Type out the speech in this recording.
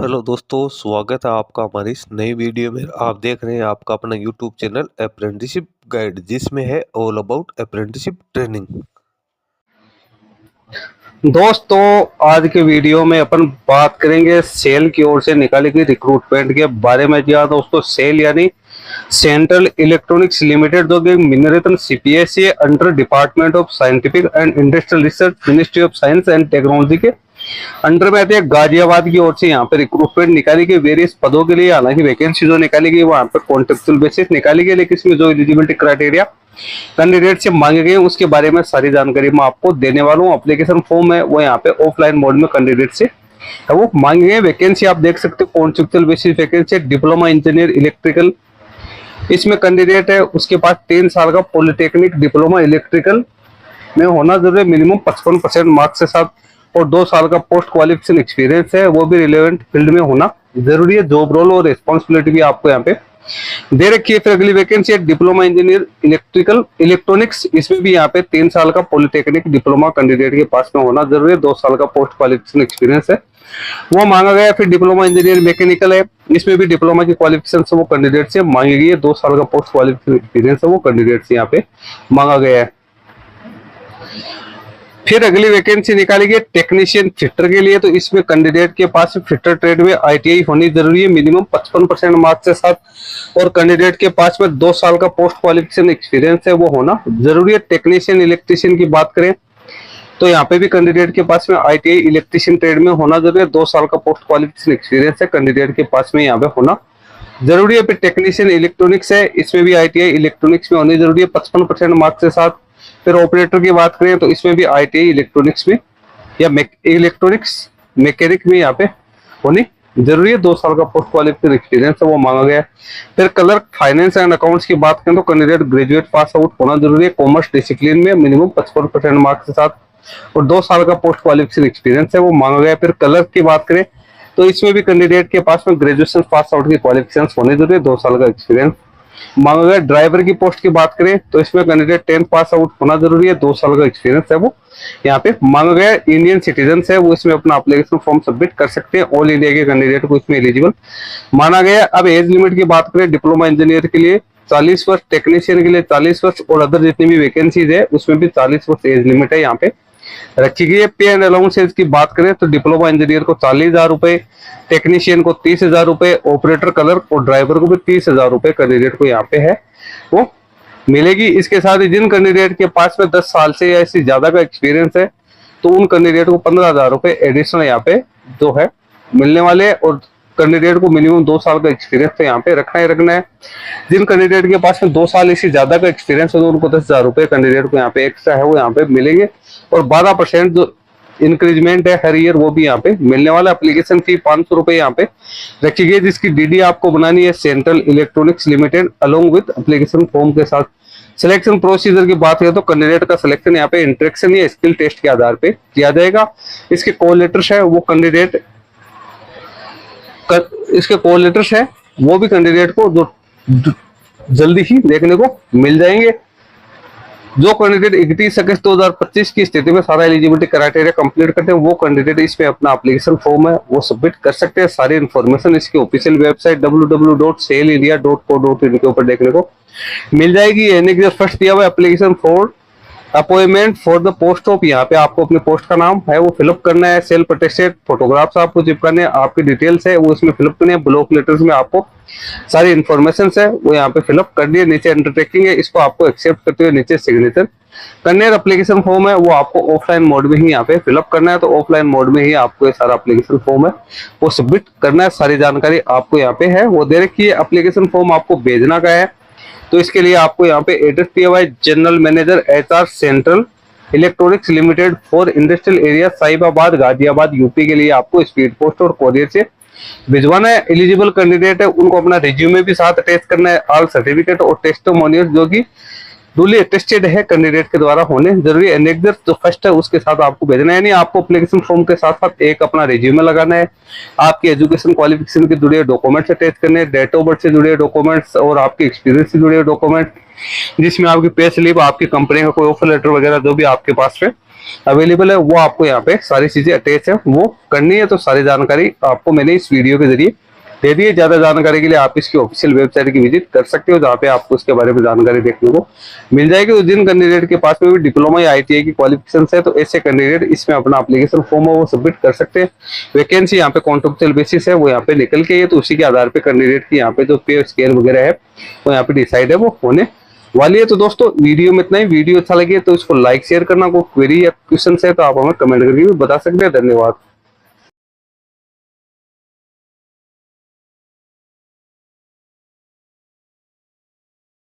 Hello दोस्तों, स्वागत है आपका हमारी इस नई वीडियो में। आप देख रहे हैं आपका अपना यूट्यूब चैनल अप्रेंटिसशिप गाइड, जिसमें है ऑल अबाउट अप्रेंटिसशिप ट्रेनिंग। दोस्तों, आज के वीडियो में अपन बात करेंगे सेल की ओर से निकाली गई रिक्रूटमेंट के बारे में। जी हाँ दोस्तों, सेल यानी सेंट्रल इलेक्ट्रॉनिक्स लिमिटेड, जो कि Miniratna CPSE under department of scientific and industrial research, ministry of science and technology के अंडर में आती है। गाजियाबाद की ओर से यहाँ पे रिक्रूटमेंट निकाली गई वेरियस पदों के लिए। हालांकि वैकेंसी जो निकाली गई वहाँ पे कॉन्ट्रेक्चुअल बेसिस निकाली गई, लेकिन इसमें जो एलिजिबिलिटी क्राइटेरिया कैंडिडेट से मांगे गए उसके बारे में सारी जानकारी मैं आपको देने वाला हूँ। एप्लीकेशन फॉर्म है वो यहाँ पे ऑफलाइन मोड में कैंडिडेट से है वो मांगे गए। वैकेंसी आप देख सकते हो, contractual basis vacancy, diploma engineer electrical इसमें कैंडिडेट है। उसके पास 3 साल का पॉलिटेक्निक डिप्लोमा इलेक्ट्रिकल में होना जरूरी है, मिनिमम 55% मार्क्स के साथ, और 2 साल का पोस्ट क्वालिफिकेशन एक्सपीरियंस है, वो भी रिलेवेंट फील्ड में होना जरूरी है। जॉब रोल और रिस्पॉन्सिबिलिटी भी आपको यहाँ पे दे रखी है। फिर अगली वैकेंसी है डिप्लोमा इंजीनियर इलेक्ट्रिकल इलेक्ट्रॉनिक्स। इसमें भी यहाँ पे 3 साल का पॉलिटेक्निक डिप्लोमा कैंडिडेट के पास में होना जरूरी है, 2 साल का पोस्ट क्वालिफिकेशन एक्सपीरियंस है, वो मांगा गया है। फिर डिप्लोमा इंजीनियर मैकेनिकल है, इसमें भी डिप्लोमा की क्वालिफिकेशन से वो कैंडिडेट से मांगी गई है, 2 साल का पोस्ट क्वालिफिकेशन एक्सपीरियंस है, वो कैंडिडेट से यहाँ पे मांगा गया है। फिर अगली वैकेंसी निकाली गई टेक्नीशियन फिटर के लिए। तो इसमें कैंडिडेट के पास फिटर ट्रेड में आईटीआई होनी जरूरी है, मिनिमम 55% मार्क्स के साथ, और कैंडिडेट के पास में 2 साल का पोस्ट क्वालिफिकेशन एक्सपीरियंस है, वो होना जरूरी है। टेक्नीशियन इलेक्ट्रिशियन की बात करें तो यहाँ पे भी कैंडिडेट के पास में आईटीआई इलेक्ट्रिशियन ट्रेड में होना जरूरी है, 2 साल का पोस्ट क्वालिफिकेशन एक्सपीरियंस है कैंडिडेट के पास में यहाँ पे होना जरूरी है। फिर टेक्नीशियन इलेक्ट्रॉनिक्स है, इसमें भी आईटीआई इलेक्ट्रॉनिक्स में होनी जरूरी है, 55% मार्क्स के साथ। फिर ऑपरेटर की बात करें तो इसमें भी आईटीआई इलेक्ट्रॉनिक्स में या इलेक्ट्रॉनिक्स मैकेनिक में यहाँ पे होनी जरूरी है, 2 साल का पोस्ट क्वालिफिकेशन एक्सपीरियंस है, वो मांगा गया है। फिर क्लर्क फाइनेंस एंड अकाउंट्स की बात करें तो कैंडिडेट ग्रेजुएट पास आउट होना जरूरी है, कॉमर्स डिसिप्लिन में, मिनिमम 55% मार्क्स के साथ, और 2 साल का पोस्ट क्वालिफिकेशन एक्सपीरियंस है, वो मांगा गया है। फिर क्लर्क की बात करें तो इसमें भी कैंडिडेट के पास में ग्रेजुएशन पास आउट की क्वालिफिकेशन होने जरूरी है, 2 साल का एक्सपीरियंस मांगा गया। ड्राइवर की पोस्ट की बात करें तो इसमें कैंडिडेट 10 पास आउट होना जरूरी है, 2 साल का एक्सपीरियंस है, वो यहाँ पे मांगा गया। इंडियन सिटीजन है, वो इसमें अपना एप्लीकेशन फॉर्म सबमिट कर सकते हैं। ऑल इंडिया के कैंडिडेट को इसमें एलिजिबल माना गया। अब एज लिमिट की बात करें, डिप्लोमा इंजीनियर के लिए 40 वर्ष, टेक्नीशियन के लिए 40 वर्ष, और अदर जितनी भी वैकेंसीज है उसमें भी 40 वर्ष एज लिमिट है यहाँ पे रखी गई है। पे एंड अलाउंसेज की बात करें तो डिप्लोमा इंजीनियर को 40,000 रुपए, टेक्नीशियन को 30,000 रुपए, ऑपरेटर क्लर्क और ड्राइवर को भी 30,000 रुपए कैंडिडेट को यहाँ पे है वो मिलेगी। इसके साथ ही जिन कैंडिडेट के पास में 10 साल से या इससे ज्यादा का एक्सपीरियंस है तो उन कैंडिडेट को 15,000 रुपए एडिशनल यहाँ पे जो है मिलने वाले हैं, और कैंडिडेट को मिनिमम 2 साल का एक्सपीरियंस तो यहाँ पे रखना ही रखना है। जिन कैंडिडेट के पास में 2 साल इससे ज्यादा का एक्सपीरियंस है तो उनको 10,000 रुपए कैंडिडेट को यहाँ पे एक्स्ट्रा है वो यहाँ पे मिलेंगे, और 12% जो इंक्रीजमेंट है हर ईयर वो भी यहाँ पे मिलने वाला। एप्लीकेशन फी 500 रुपए यहाँ पे रखी गई, जिसकी डीडी आपको बनानी है central electronics limited along with application form के साथ। सिलेक्शन प्रोसीजर की बात करें तो कैंडिडेट का सिलेक्शन यहाँ पे इंट्रेक्शन या स्किल टेस्ट के आधार पे किया जाएगा। इसके कॉल लेटर्स है वो कैंडिडेट इसके कॉल लेटर्स है वो भी कैंडिडेट को जो जल्दी ही देखने को मिल जाएंगे। जो कैंडिडेट 31 अगस्त 2025 की स्थिति में सारा एलिजिबिलिटी क्राइटेरिया कंप्लीट करते हैं वो कैंडिडेट इसमें अपना एप्लीकेशन फॉर्म है वो सबमिट कर सकते हैं। सारी इन्फॉर्मेशन इसकी ऑफिशियल वेबसाइट www.sailindia.co.in के ऊपर देखने को मिल जाएगी। यानी कि फर्स्ट दिया हुआ application for appointment for the post of, यहाँ पे आपको अपने पोस्ट का नाम है वो फिलअप करना है। सेल्फ अटेस्टेड फोटोग्राफ्स आपको चिपकाने हैं, आपकी डिटेल्स है वो इसमें फिलअप करनी है। ब्लॉक लेटर्स में आपको सारी इन्फॉर्मेशन है वो यहाँ पे फिलअप करनी है। नीचे अंडरटेकिंग है, इसको आपको एक्सेप्ट करते हुए नीचे सिग्नेचर करने। एप्लीकेशन फॉर्म है वो आपको ऑफलाइन मोड में ही यहाँ पे फिलअप करना है, तो ऑफलाइन मोड में ही आपको ये सारा एप्लीकेशन फॉर्म है वो सबमिट करना है। सारी जानकारी आपको यहाँ पे है वो दे रखी है। एप्लीकेशन फॉर्म आपको भेजना का है तो इसके लिए आपको यहाँ पे एड्रेस दिया हुआ है, general manager HR central electronics limited for industrial area Sahibabad Ghaziabad UP के लिए आपको स्पीड पोस्ट और कोरियर से भिजवाना है। एलिजिबल कैंडिडेट है उनको अपना रिज्यूमे भी साथ अटैच करना है। ऑल सर्टिफिकेट और टेस्टिमोनियल जो कि डुली अटेस्टेड है कैंडिडेट के द्वारा होने जरूरी है। एनेक्सर जो फर्स्ट है उसके साथ आपको भेजना है। यानी आपको एप्लीकेशन फॉर्म के साथ साथ एक अपना रिज्यूमे लगाना है, आपके एजुकेशन क्वालिफिकेशन के जुड़े डॉक्यूमेंट्स अटैच करने हैं, डेट ऑफ बर्थ से जुड़े डॉक्यूमेंट्स और आपके एक्सपीरियंस से जुड़े डॉक्यूमेंट, जिसमें आपकी पे स्लिप, आपकी कंपनी का कोई ऑफर लेटर वगैरह जो भी आपके पास है अवेलेबल है, वो आपको यहाँ पे सारी चीजें अटैच है, वो करनी है। तो सारी जानकारी आपको मैंने इस वीडियो के जरिए दे दी है। ज्यादा जानकारी के लिए आप इसकी ऑफिशियल वेबसाइट की विजिट कर सकते हो, जहाँ पे आपको इसके बारे में जानकारी देखने को मिल जाएगी। तो जिन कैंडिडेट के पास में भी डिप्लोमा या ITI की क्वालिफिकेशन है, तो ऐसे कैंडिडेट इसमें अपना एप्लीकेशन फॉर्म है वो सबमिट कर सकते हैं। वैकेंसी यहाँ पे कॉन्ट्रेक्चुअल बेसिस है, वो यहाँ पे निकल के है, तो उसी के आधार पे कैंडिडेट की यहाँ पे जो पे स्केल वगैरह है वो यहाँ पे डिसाइड है, वो होने वाली है। तो दोस्तों वीडियो में इतना ही। वीडियो अच्छा लगे तो इसको लाइक शेयर करना। कोई क्वेरी या क्वेश्चन है तो आप हमें कमेंट करके भी बता सकते हैं। धन्यवाद।